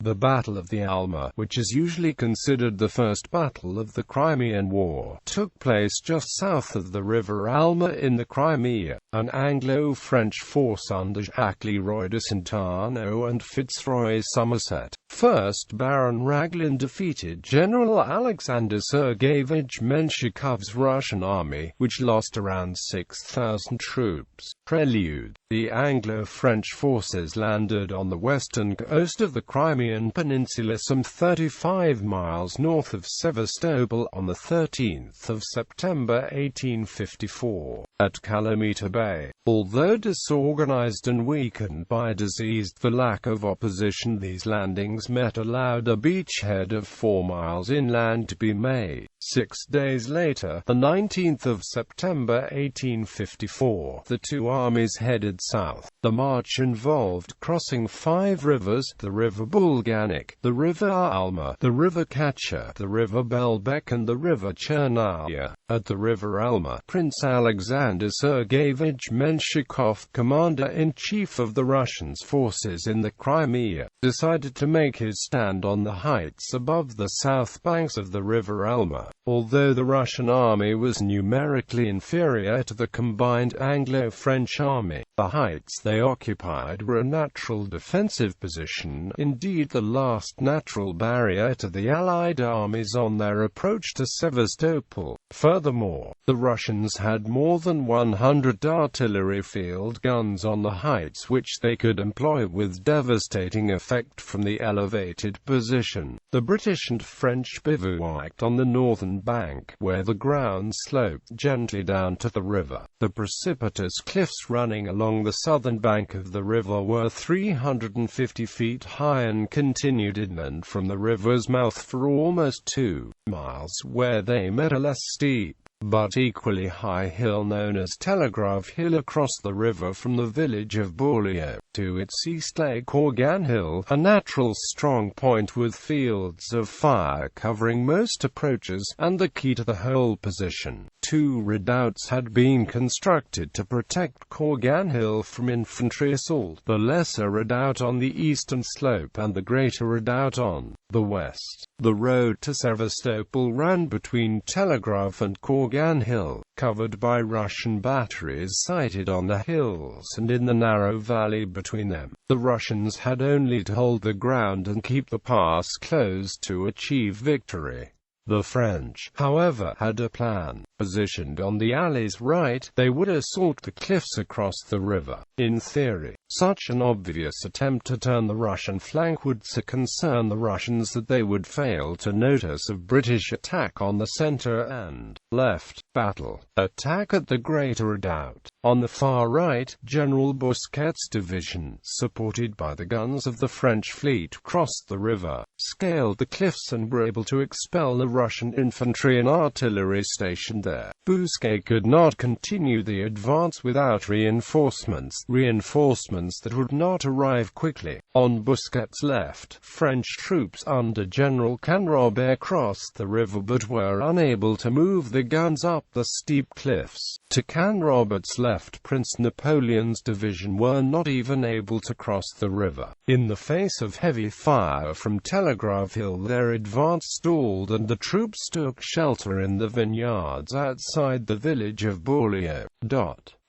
The Battle of the Alma, which is usually considered the first battle of the Crimean War, took place just south of the River Alma in the Crimea. An Anglo-French force under Jacques, Leroy de Arnaud and FitzRoy Somerset. First Baron Raglan defeated General Aleksandr Sergeyevich Menshikov's Russian army, which lost around 6,000 troops. Prelude. The Anglo-French forces landed on the western coast of the Crimean Peninsula some 35 miles north of Sevastopol on the 13th of September 1854, at Calumet Bay. Although disorganized and weakened by disease, the lack of opposition these landings met allowed a beachhead of 4 miles inland to be made. 6 days later, the 19th of September 1854, the two armies headed south. The march involved crossing 5 rivers: the River Bulganic, the River Alma, the River Kacha, the River Belbek and the River Chernaya. At the River Alma, Prince Aleksandr Sergeyevich Menshikov, commander-in-chief of the Russian forces in the Crimea, decided to make his stand on the heights above the south banks of the River Alma. Although the Russian army was numerically inferior to the combined Anglo-French army, the heights they occupied were a natural defensive position, indeed the last natural barrier to the Allied armies on their approach to Sevastopol. Furthermore, the Russians had more than 100 artillery field guns on the heights which they could employ with devastating effect from the elevated position. The British and French bivouacked on the northern bank, where the ground sloped gently down to the river. The precipitous cliffs running along the southern bank of the river were 350 feet high and continued inland from the river's mouth for almost 2 miles, where they met a less steep, but equally high hill known as Telegraph Hill across the river from the village of Borlio to its east lay Korgan Hill, a natural strong point with fields of fire covering most approaches, and the key to the whole position. 2 redoubts had been constructed to protect Korgan Hill from infantry assault, the lesser redoubt on the eastern slope and the greater redoubt on the west. The road to Sevastopol ran between Telegraph and Korgan Hill, covered by Russian batteries sited on the hills and in the narrow valley between them. The Russians had only to hold the ground and keep the pass closed to achieve victory. The French, however, had a plan. Positioned on the Allies' right, they would assault the cliffs across the river. In theory, such an obvious attempt to turn the Russian flank would so concern the Russians that they would fail to notice of British attack on the center and left. Battle. Attack at the Greater Redoubt. On the far right, General Bousquet's division, supported by the guns of the French fleet, crossed the river, scaled the cliffs and were able to expel the Russian infantry and artillery stationed there. Bousquet could not continue the advance without reinforcements that would not arrive quickly. On Bousquet's left, French troops under General Canrobert crossed the river but were unable to move the guns up the steep cliffs. To Canrobert's left, Prince Napoleon's division were not even able to cross the river. In the face of heavy fire from Telegraph Hill, their advance stalled and the troops took shelter in the vineyards outside the village of Borlio.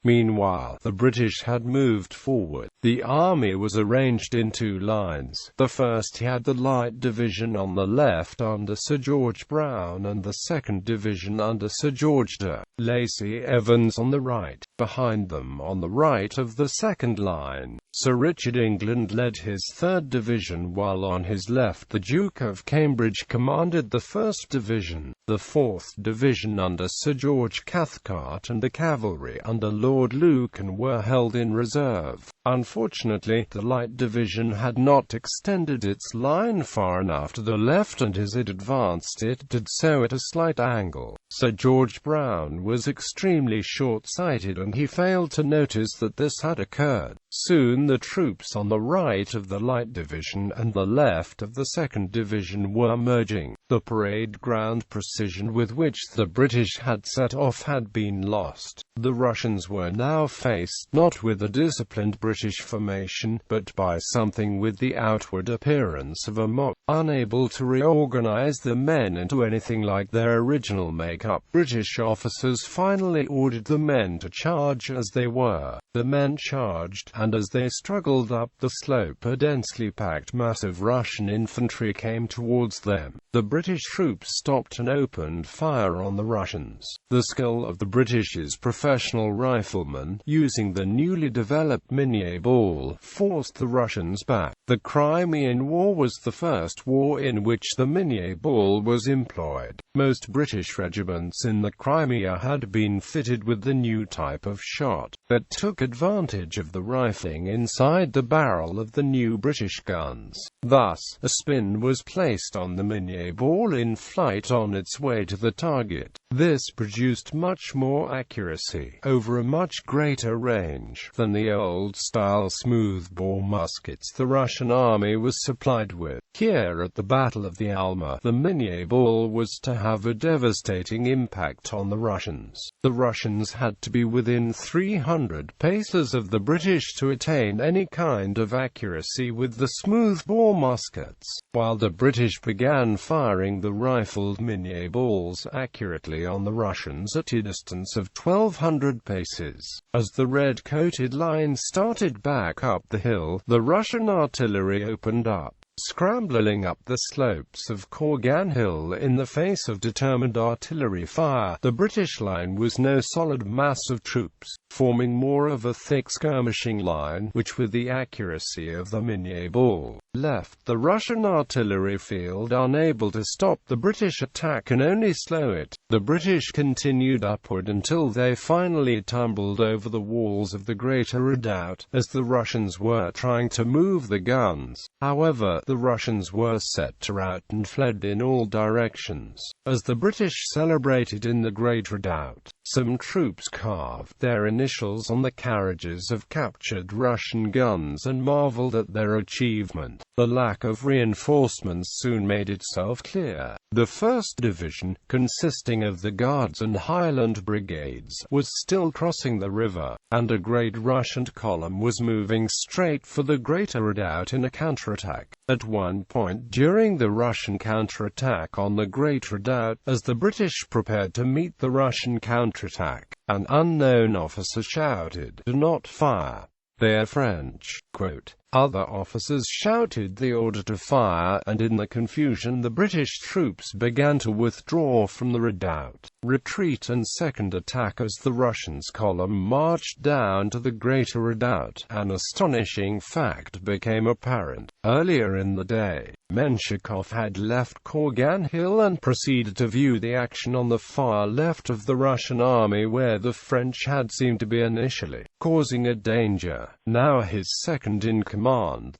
Meanwhile, the British had moved forward. The army was arranged in 2 lines. The first had the Light Division on the left under Sir George Brown and the 2nd Division under Sir George de Lacy Evans on the right. Behind them, on the right of the second line, Sir Richard England led his 3rd Division, while on his left the Duke of Cambridge commanded the 1st Division. The 4th Division under Sir George Cathcart and the cavalry under Lord Lucan were held in reserve. Unfortunately, the Light Division had not extended its line far enough to the left, and as it advanced it did so at a slight angle. Sir George Brown was extremely short-sighted, and he failed to notice that this had occurred. Soon the troops on the right of the Light Division and the left of the 2nd Division were merging. The parade ground precision with which the British had set off had been lost. The Russians were now faced not with a disciplined British formation, but by something with the outward appearance of a mob. Unable to reorganize the men into anything like their original makeup, British officers finally ordered the men to charge as they were. The men charged, and as they struggled up the slope, a densely packed mass of Russian infantry came towards them. The British troops stopped and opened fire on the Russians. The skill of the British's professional riflemen, using the newly developed Minié ball, forced the Russians back. The Crimean War was the first war in which the Minié ball was employed. Most British regiments in the Crimea had been fitted with the new type of shot, that took advantage of the rifling inside the barrel of the new British guns. Thus, a spin was placed on the Minié ball in flight on its way to the target. This produced much more accuracy, over a much greater range, than the old-style smoothbore muskets the Russian army was supplied with. Here at the Battle of the Alma, the Minié ball was to have a devastating impact on the Russians. The Russians had to be within 300 paces of the British to attain any kind of accuracy with the smoothbore muskets, while the British began firing the rifled Minié balls accurately on the Russians at a distance of 1,200 paces. As the red-coated line started back up the hill, the Russian artillery opened up, scrambling up the slopes of Kurgan Hill in the face of determined artillery fire. The British line was no solid mass of troops, forming more of a thick skirmishing line, which with the accuracy of the Minié ball, left the Russian artillery field unable to stop the British attack and only slow it. The British continued upward until they finally tumbled over the walls of the Greater Redoubt, as the Russians were trying to move the guns. However, the Russians were set to rout and fled in all directions. As the British celebrated in the Great Redoubt, some troops carved their initials on the carriages of captured Russian guns and marveled at their achievement. The lack of reinforcements soon made itself clear. The 1st Division, consisting of the Guards and Highland Brigades, was still crossing the river, and a great Russian column was moving straight for the Greater Redoubt in a counterattack. At one point during the Russian counterattack on the Great Redoubt, as the British prepared to meet the Russian counterattack, an unknown officer shouted, "Do not fire. They are French." Quote. Other officers shouted the order to fire, and in the confusion the British troops began to withdraw from the redoubt, retreat and second attack as the Russians' column marched down to the Greater Redoubt. An astonishing fact became apparent. Earlier in the day, Menshikov had left Kurgan Hill and proceeded to view the action on the far left of the Russian army where the French had seemed to be initially, causing a danger. Now his second-in-command,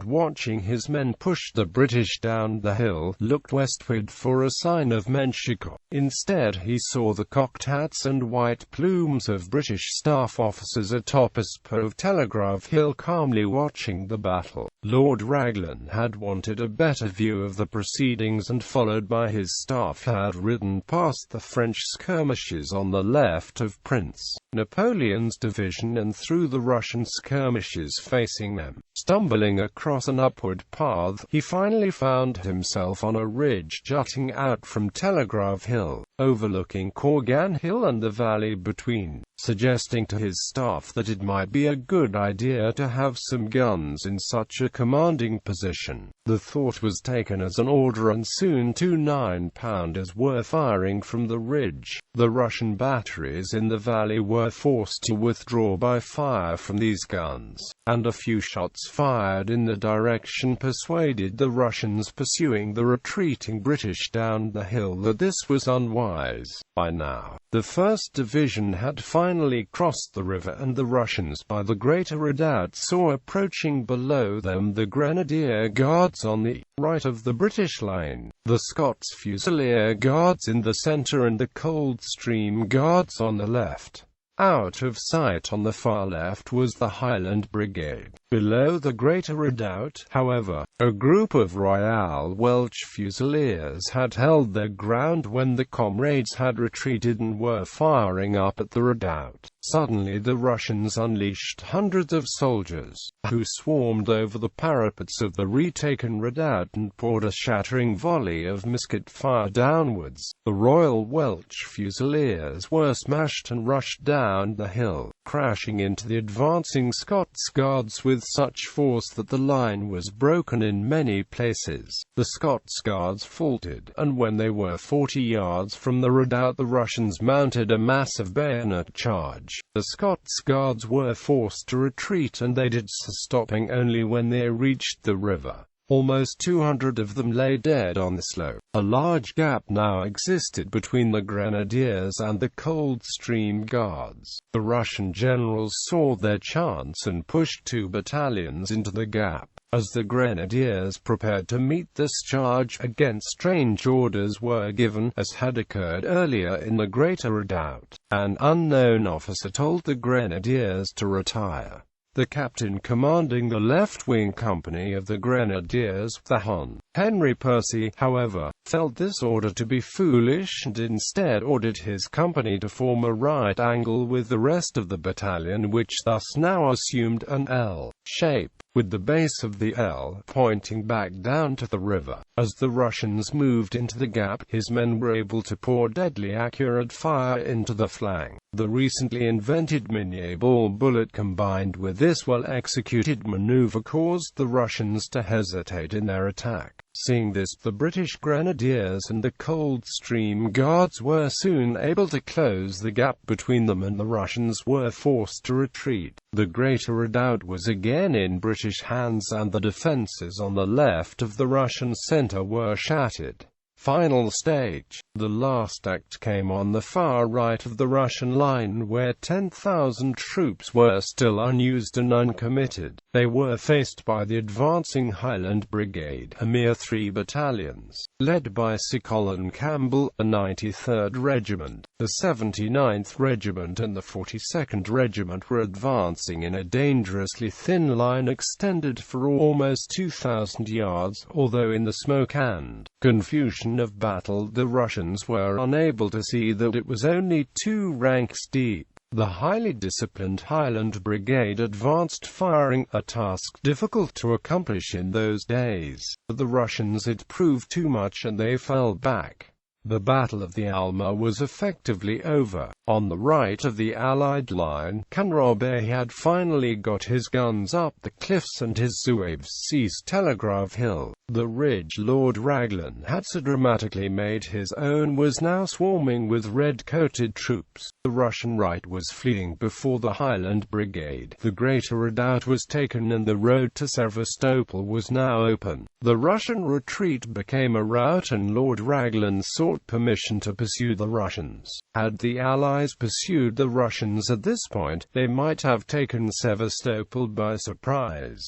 watching his men push the British down the hill, looked westward for a sign of Menshikov. Instead he saw the cocked hats and white plumes of British staff officers atop a spur of Telegraph Hill calmly watching the battle. Lord Raglan had wanted a better view of the proceedings and, followed by his staff, had ridden past the French skirmishers on the left of Prince Napoleon's division and through the Russian skirmishers facing them. Stumbling across an upward path, he finally found himself on a ridge jutting out from Telegraph Hill, overlooking Kurgan Hill and the valley between, suggesting to his staff that it might be a good idea to have some guns in such a commanding position. The thought was taken as an order, and soon 2 9-pounders were firing from the ridge. The Russian batteries in the valley were forced to withdraw by fire from these guns, and a few shots fired in the direction persuaded the Russians pursuing the retreating British down the hill that this was unwise. By now, The 1st Division had finally crossed the river, and the Russians, by the greater redoubt, saw approaching below them the Grenadier Guards on the right of the British line, the Scots Fusilier Guards in the centre, and the Coldstream Guards on the left. Out of sight on the far left was the Highland Brigade. Below the greater redoubt, however, a group of Royal Welsh Fusiliers had held their ground when the comrades had retreated and were firing up at the redoubt. Suddenly the Russians unleashed hundreds of soldiers, who swarmed over the parapets of the retaken redoubt and poured a shattering volley of musket fire downwards. The Royal Welsh Fusiliers were smashed and rushed down the hill, crashing into the advancing Scots Guards with such force that the line was broken in many places. The Scots Guards faltered, and when they were 40 yards from the redoubt, the Russians mounted a massive bayonet charge. The Scots Guards were forced to retreat, and they did so, stopping only when they reached the river. Almost 200 of them lay dead on the slope. A large gap now existed between the Grenadiers and the Coldstream Guards. The Russian generals saw their chance and pushed 2 battalions into the gap. As the Grenadiers prepared to meet this charge again, strange orders were given, as had occurred earlier in the greater redoubt. An unknown officer told the Grenadiers to retire. The captain commanding the left-wing company of the Grenadiers, the Hon. Henry Percy, however, felt this order to be foolish and instead ordered his company to form a right angle with the rest of the battalion, which thus now assumed an L shape, with the base of the L pointing back down to the river. As the Russians moved into the gap, his men were able to pour deadly accurate fire into the flank. The recently invented Minié ball bullet combined with this well-executed maneuver caused the Russians to hesitate in their attack. Seeing this, the British Grenadiers and the Coldstream Guards were soon able to close the gap between them, and the Russians were forced to retreat. The greater redoubt was again in British hands, and the defences on the left of the Russian centre were shattered. Final stage. The last act came on the far right of the Russian line, where 10,000 troops were still unused and uncommitted. They were faced by the advancing Highland Brigade, a mere 3 battalions, led by Sir Colin Campbell, the 93rd Regiment. The 79th Regiment and the 42nd Regiment were advancing in a dangerously thin line extended for almost 2,000 yards, although in the smoke and confusion of battle the Russians were unable to see that it was only 2 ranks deep. The highly disciplined Highland Brigade advanced, firing, a task difficult to accomplish in those days. For the Russians it proved too much, and they fell back. The Battle of the Alma was effectively over. On the right of the Allied line, Canrobert had finally got his guns up the cliffs and his Zouaves seized Telegraph Hill. The ridge Lord Raglan had so dramatically made his own was now swarming with red-coated troops. The Russian right was fleeing before the Highland Brigade. The greater redoubt was taken, and the road to Sevastopol was now open. The Russian retreat became a rout, and Lord Raglan sought permission to pursue the Russians. Had the Allies pursued the Russians at this point, they might have taken Sevastopol by surprise.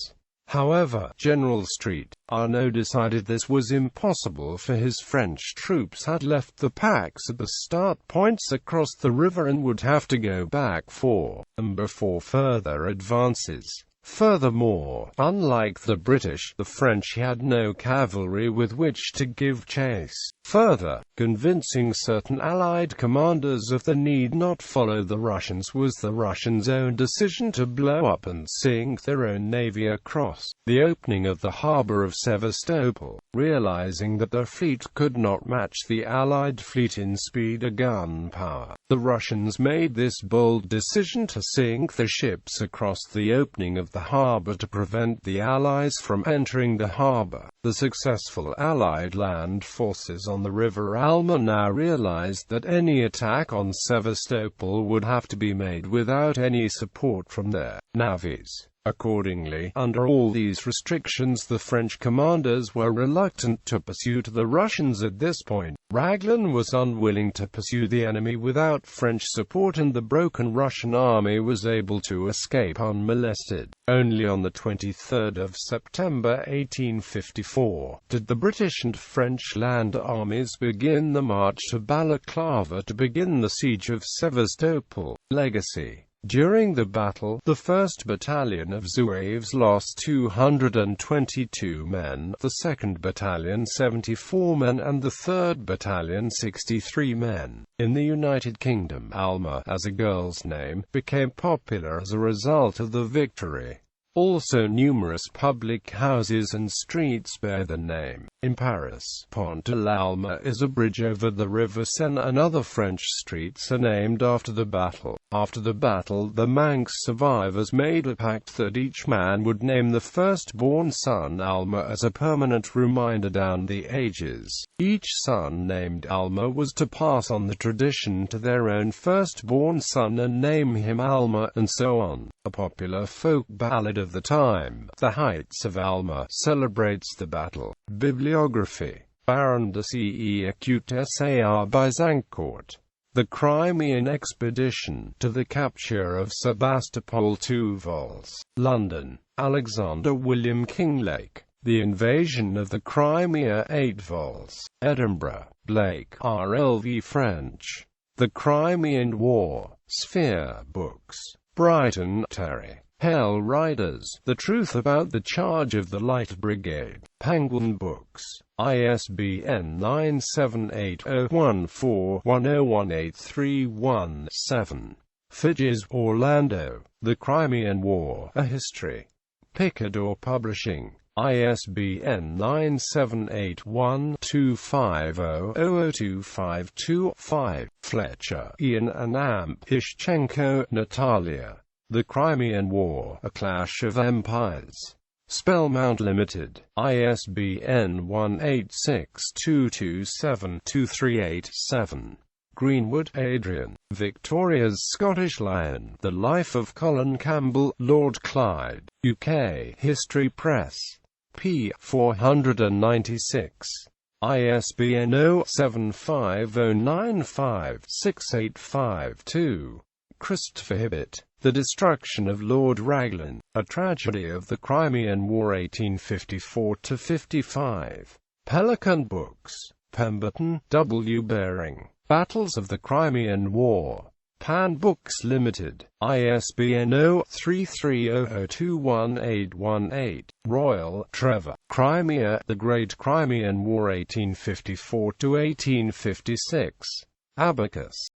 However, General Arnaud decided this was impossible, for his French troops had left the packs at the start points across the river and would have to go back for them before further advances. Furthermore, unlike the British, the French had no cavalry with which to give chase. Further, convincing certain Allied commanders of the need not follow the Russians was the Russians' own decision to blow up and sink their own navy across the opening of the harbour of Sevastopol. Realizing that their fleet could not match the Allied fleet in speed or gunpower, the Russians made this bold decision to sink their ships across the opening of the harbour to prevent the Allies from entering the harbour. The successful Allied land forces on the River Alma now realized that any attack on Sevastopol would have to be made without any support from their navies. Accordingly, under all these restrictions, the French commanders were reluctant to pursue the Russians at this point. Raglan was unwilling to pursue the enemy without French support, and the broken Russian army was able to escape unmolested. Only on the 23rd of September 1854 did the British and French land armies begin the march to Balaclava to begin the siege of Sevastopol. Legacy. During the battle, the 1st Battalion of Zouaves lost 222 men, the 2nd Battalion 74 men, and the 3rd Battalion 63 men. In the United Kingdom, Alma, as a girl's name, became popular as a result of the victory. Also, numerous public houses and streets bear the name. In Paris, Pont de l'Alma is a bridge over the River Seine, and other French streets are named after the battle. After the battle, the Manx survivors made a pact that each man would name the firstborn son Alma as a permanent reminder down the ages. Each son named Alma was to pass on the tradition to their own firstborn son and name him Alma, and so on. A popular folk ballad of the time, The Heights of Alma, celebrates the battle. Bibliography. Baron de Ceuta by Zancourt. The Crimean Expedition, to the Capture of Sebastopol. 2 vols. London, Aleksandr William Kinglake. The Invasion of the Crimea. 8 vols. Edinburgh, Blake, RLV French. The Crimean War. Sphere Books. Brighton, Terry. Hell Riders, The Truth About the Charge of the Light Brigade. Penguin Books. ISBN 978-014-101831-7. Fidges, Orlando. The Crimean War, A History. Picador Publishing. ISBN 978-1250-00252-5. Fletcher, Ian and Ishchenko, Natalia. The Crimean War, A Clash of Empires. Spellmount Limited. ISBN 1-86227-238-7. Greenwood, Adrian. Victoria's Scottish Lion. The Life of Colin Campbell, Lord Clyde. UK, History Press. p. 496. ISBN 0-75095-6852. Christopher Hibbett. The Destruction of Lord Raglan, A Tragedy of the Crimean War 1854–55. Pelican Books. Pemberton, W. Baring. Battles of the Crimean War. Pan Books Limited. ISBN 0-330021-818. Royal, Trevor. Crimea, The Great Crimean War 1854–1856. Abacus.